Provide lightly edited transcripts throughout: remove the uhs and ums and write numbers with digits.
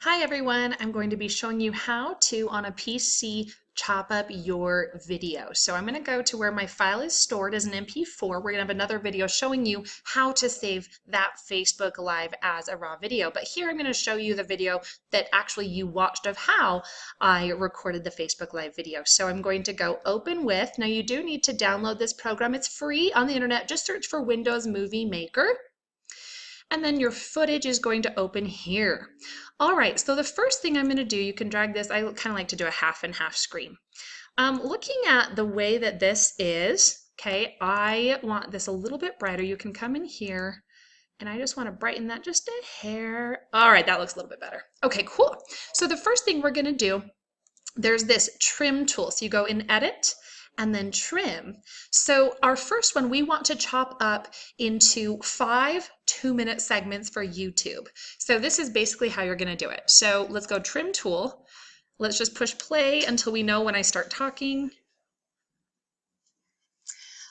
Hi everyone, I'm going to be showing you how to, on a PC, chop up your video. So I'm going to go to where my file is stored as an MP4. We're going to have another video showing you how to save that Facebook Live as a raw video. But here I'm going to show you the video that actually you watched of how I recorded the Facebook Live video. So I'm going to go open with, now you do need to download this program. It's free on the internet. Just search for Windows Movie Maker. And then your footage is going to open here. All right, so the first thing I'm going to do, you can drag this, I kind of like to do a half and half screen. Looking at the way that this is, okay, I want this a little bit brighter. You can come in here and I just want to brighten that just a hair. All right, that looks a little bit better. Okay, cool. So the first thing we're going to do, there's this trim tool. So you go in edit and then trim. So our first one, we want to chop up into 5 2-minute segments for YouTube. So this is basically how you're going to do it. So let's go trim tool. Let's just push play until we know when I start talking.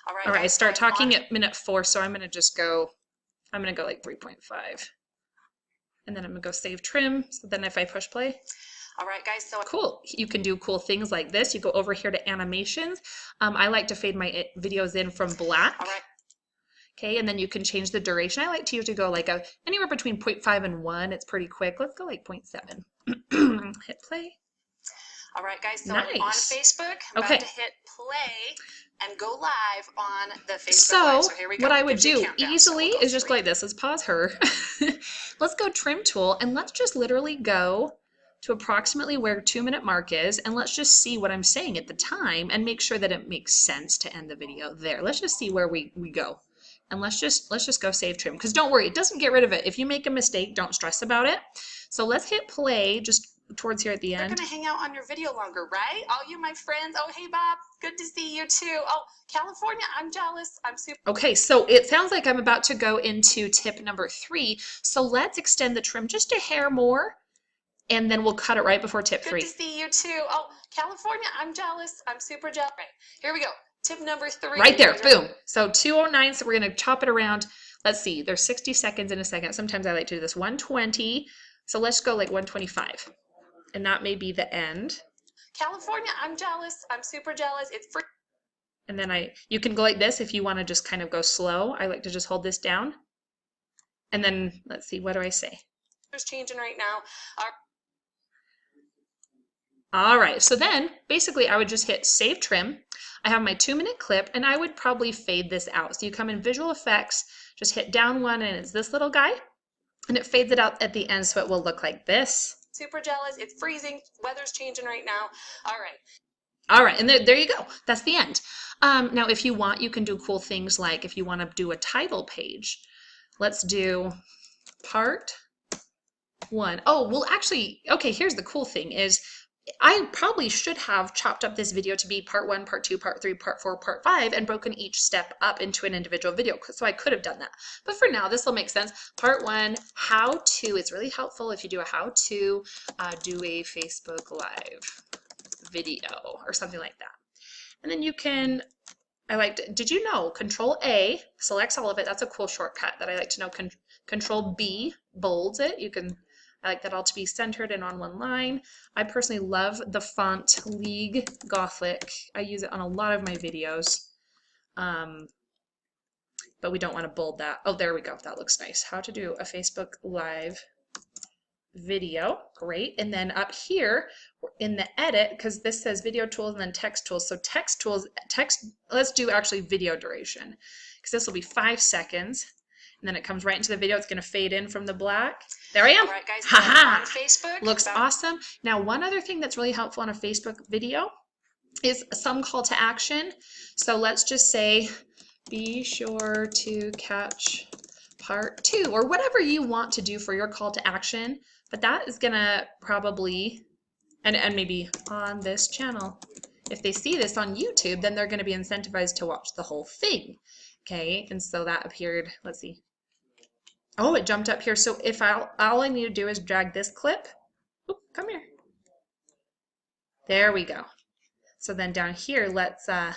All right, I start talking at minute 4, so I'm going to just go, I'm going to go like 3.5. And then I'm going to go save trim. So then if I push play, all right, guys, so cool. You can do cool things like this. You go over here to animations. I like to fade my videos in from black. All right. Okay, and then you can change the duration. I like to usually go like anywhere between 0.5 and 1. It's pretty quick. Let's go like 0.7. Hit play. All right, guys, so nice. I'm on Facebook. I'm about to hit play and go live on the Facebook Live. So here we go. What I would do easily is just go like this. Let's pause her. Let's go trim tool, and let's just literally go to approximately where 2-minute mark is, and let's just see what I'm saying at the time and make sure that it makes sense to end the video there. Let's just see where we go. And let's just go save trim, because don't worry, it doesn't get rid of it. If you make a mistake, don't stress about it. So let's hit play just towards here at the end. They're gonna hang out on your video longer, right? All you my friends. Oh, hey Bob, good to see you too. Oh, California, I'm jealous. I'm super. Okay, so it sounds like I'm about to go into tip number 3. So let's extend the trim just a hair more, and then we'll cut it right before tip 3. Good to see you too. Oh, California, I'm jealous. I'm super jealous. Right, here we go. Tip number 3. Right there, boom. So 209, so we're gonna chop it around. Let's see, there's 60 seconds in a second. Sometimes I like to do this 120. So let's go like 125. And that may be the end. California, I'm jealous. I'm super jealous. It's free. And then you can go like this if you wanna just kind of go slow. I like to just hold this down. And then, let's see, what do I say? It's changing right now. All right, so then basically I would just hit save trim. I have my 2-minute clip, and I would probably fade this out. So you come in visual effects, just hit down one, and it's this little guy, and it fades it out at the end, so it will look like this. Super jealous, it's freezing, weather's changing right now. All right, and there you go. That's the end. Now, if you want, you can do cool things like if you want to do a title page. Let's do part 1. Oh, well, actually, okay, here's the cool thing is I probably should have chopped up this video to be part 1, part 2, part 3, part 4, part 5, and broken each step up into an individual video. So I could have done that. But for now, this will make sense. Part 1, how to. It's really helpful if you do a how to do a Facebook Live video or something like that. And then you can, did you know, Control A selects all of it. That's a cool shortcut that I like to know. Control B bolds it. I like that all to be centered and on one line. I personally love the font League Gothic. I use it on a lot of my videos, but we don't want to bold that. Oh, there we go. That looks nice. How to do a Facebook Live video. Great. And then up here in the edit, because this says video tools and then text tools. So text tools, let's do actually video duration, because this will be 5 seconds. And then it comes right into the video. It's going to fade in from the black. There I am. All right, guys. Ha-ha. On Facebook. Looks awesome. Now, one other thing that's really helpful on a Facebook video is some call to action. So let's just say, be sure to catch part 2, or whatever you want to do for your call to action. But that is going to probably, and maybe on this channel, if they see this on YouTube, then they're going to be incentivized to watch the whole thing. Okay, and so that appeared, let's see. Oh, it jumped up here. So if all I need to do is drag this clip. Oop, come here. There we go. So then down here, let's now,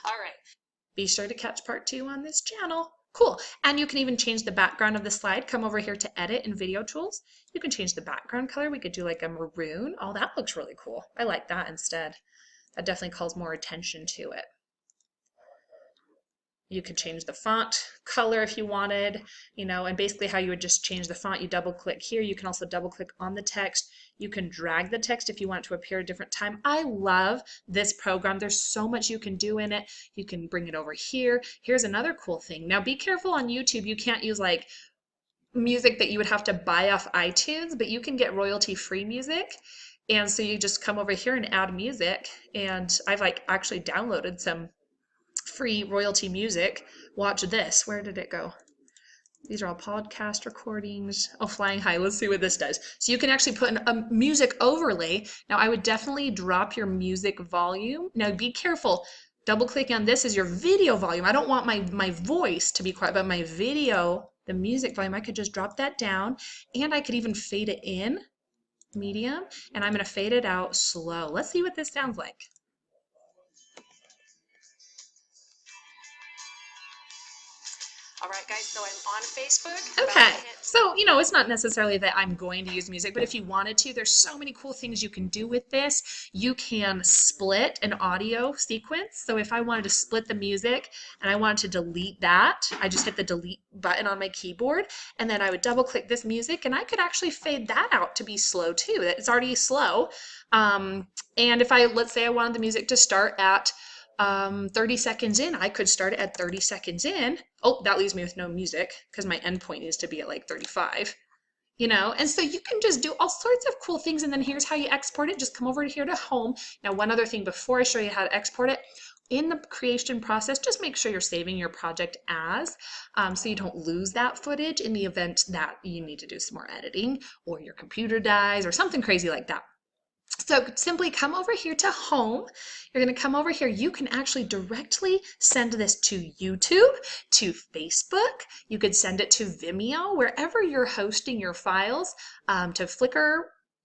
all right. Be sure to catch part 2 on this channel. Cool. And you can even change the background of the slide. Come over here to edit in video tools. You can change the background color. We could do like a maroon. Oh, that looks really cool. I like that instead. That definitely calls more attention to it. You could change the font color if you wanted, you know, and basically how you would just change the font, you double click here. You can also double click on the text. You can drag the text if you want it to appear at a different time. I love this program. There's so much you can do in it. You can bring it over here. Here's another cool thing. Now be careful on YouTube. You can't use like music that you would have to buy off iTunes, but you can get royalty-free music. And so you just come over here and add music. And I've like actually downloaded some free royalty music. Watch this. Where did it go? These are all podcast recordings. Oh, Flying High. Let's see what this does. So you can actually put a music overlay. Now I would definitely drop your music volume. Now be careful. Double clicking on this is your video volume. I don't want my voice to be quiet, but my video, the music volume, I could just drop that down, and I could even fade it in, medium, and I'm going to fade it out slow. Let's see what this sounds like. All right, guys, so I'm on Facebook. Okay, so, you know, it's not necessarily that I'm going to use music, but if you wanted to, there's so many cool things you can do with this. You can split an audio sequence. So if I wanted to split the music and I wanted to delete that, I just hit the delete button on my keyboard, and then I would double click this music, and I could actually fade that out to be slow too. It's already slow. And if let's say I wanted the music to start at 30 seconds in, I could start it at 30 seconds in. Oh, that leaves me with no music because my endpoint needs to be at like 35, you know? And so you can just do all sorts of cool things. And then here's how you export it. Just come over here to home. Now, one other thing before I show you how to export it, in the creation process, just make sure you're saving your project as, so you don't lose that footage in the event that you need to do some more editing or your computer dies or something crazy like that. So simply come over here to home. You're going to come over here. You can actually directly send this to YouTube, to Facebook. You could send it to Vimeo, wherever you're hosting your files, to Flickr.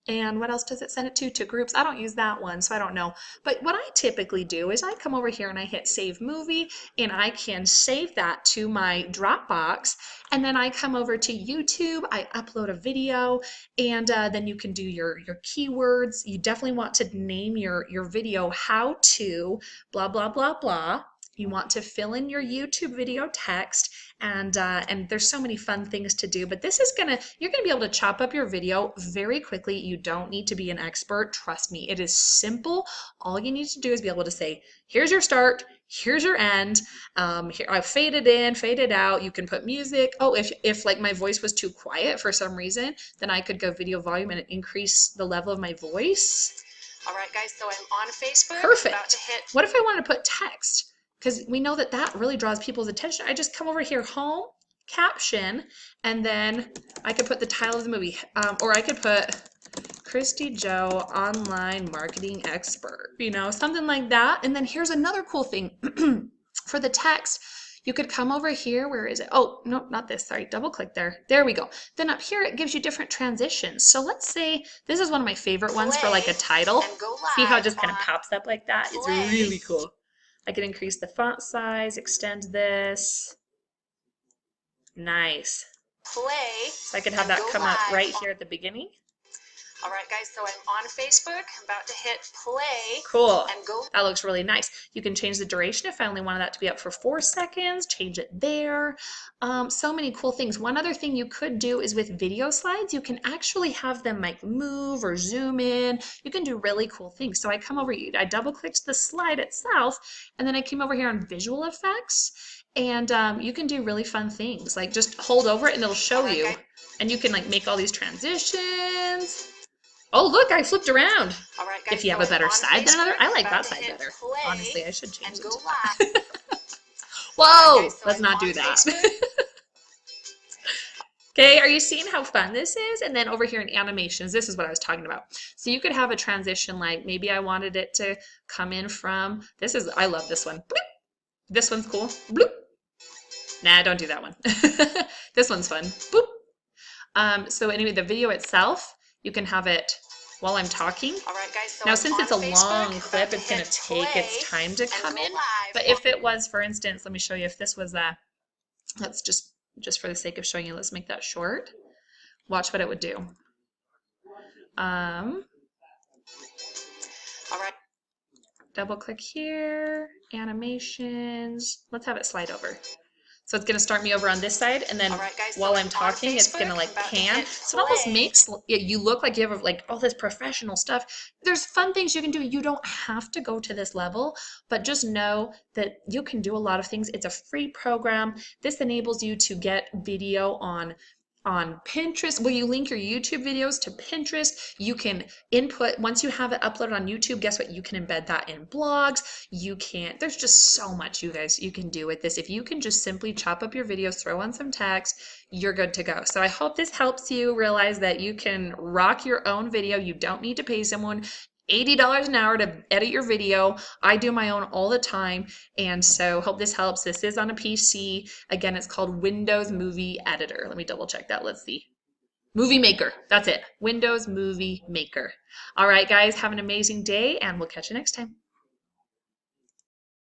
And what else does it send it to? To groups. I don't use that one, so I don't know. But what I typically do is I come over here and I hit Save Movie, and I can save that to my Dropbox. And then I come over to YouTube, I upload a video, and then you can do your keywords. You definitely want to name your video how to blah, blah, blah, blah. You want to fill in your YouTube video text, and there's so many fun things to do, but this is you're gonna be able to chop up your video very quickly. You don't need to be an expert. Trust me, it is simple. All you need to do is be able to say, here's your start, here's your end. Here I fade it in, fade it out. You can put music. Oh, if like my voice was too quiet for some reason, then I could go video volume and increase the level of my voice. All right, guys, so I'm on Facebook. Perfect. About to hit. What if I wanted to put text? Because we know that really draws people's attention. I just come over here, home, caption, and then I could put the title of the movie, or I could put Christy Joe, online marketing expert, you know, something like that. And then here's another cool thing. For the text, you could come over here. Where is it? Oh, no, not this. Sorry, double click there. There we go. Then up here, it gives you different transitions. So let's say this is one of my favorite ones for like a title. See how it just kind of pops up like that? It's really cool. I can increase the font size, extend this. Nice. Play. So I could have that come up right here at the beginning. All right, guys, so I'm on Facebook. I'm about to hit play. Cool. And go. That looks really nice. You can change the duration if I only wanted that to be up for 4 seconds. Change it there. So many cool things. One other thing you could do is with video slides, you can actually have them like move or zoom in. You can do really cool things. So I come over, I double clicked the slide itself, and then I came over here on visual effects. And you can do really fun things. Like just hold over it and it'll show you. And you can like make all these transitions. Oh, look, I flipped around. All right, guys, if you have a better side than another, I like that side better. Honestly, I should change it. Whoa, let's not do that. Okay, are you seeing how fun this is? And then over here in animations, this is what I was talking about. So you could have a transition like maybe I wanted it to come in from, I love this one. Bloop. This one's cool. Bloop. Nah, don't do that one. This one's fun. Boop. So anyway, the video itself, you can have it while I'm talking. All right, guys, so now, since it's a long clip, it's going to take its time to come in. But if it was, for instance, let me show you if this was Let's just for the sake of showing you, let's make that short. Watch what it would do. All right. Double click here, animations. Let's have it slide over. So it's going to start me over on this side, and then guys, while I'm talking, it's going to like pan. So it almost makes you look like you have like all this professional stuff. There's fun things you can do. You don't have to go to this level, but just know that you can do a lot of things. It's a free program. This enables you to get video on Pinterest. Will you link your YouTube videos to Pinterest? You can input, once you have it uploaded on YouTube, guess what? You can embed that in blogs. You can, there's just so much you guys, you can do with this. If you can just simply chop up your videos, throw on some text, you're good to go. So I hope this helps you realize that you can rock your own video. You don't need to pay someone $80 an hour to edit your video. I do my own all the time, and so hope this helps. This is on a PC. Again, it's called Windows Movie Editor. Let me double check that. Let's see. Movie Maker. That's it. Windows Movie Maker. All right, guys, have an amazing day, and we'll catch you next time.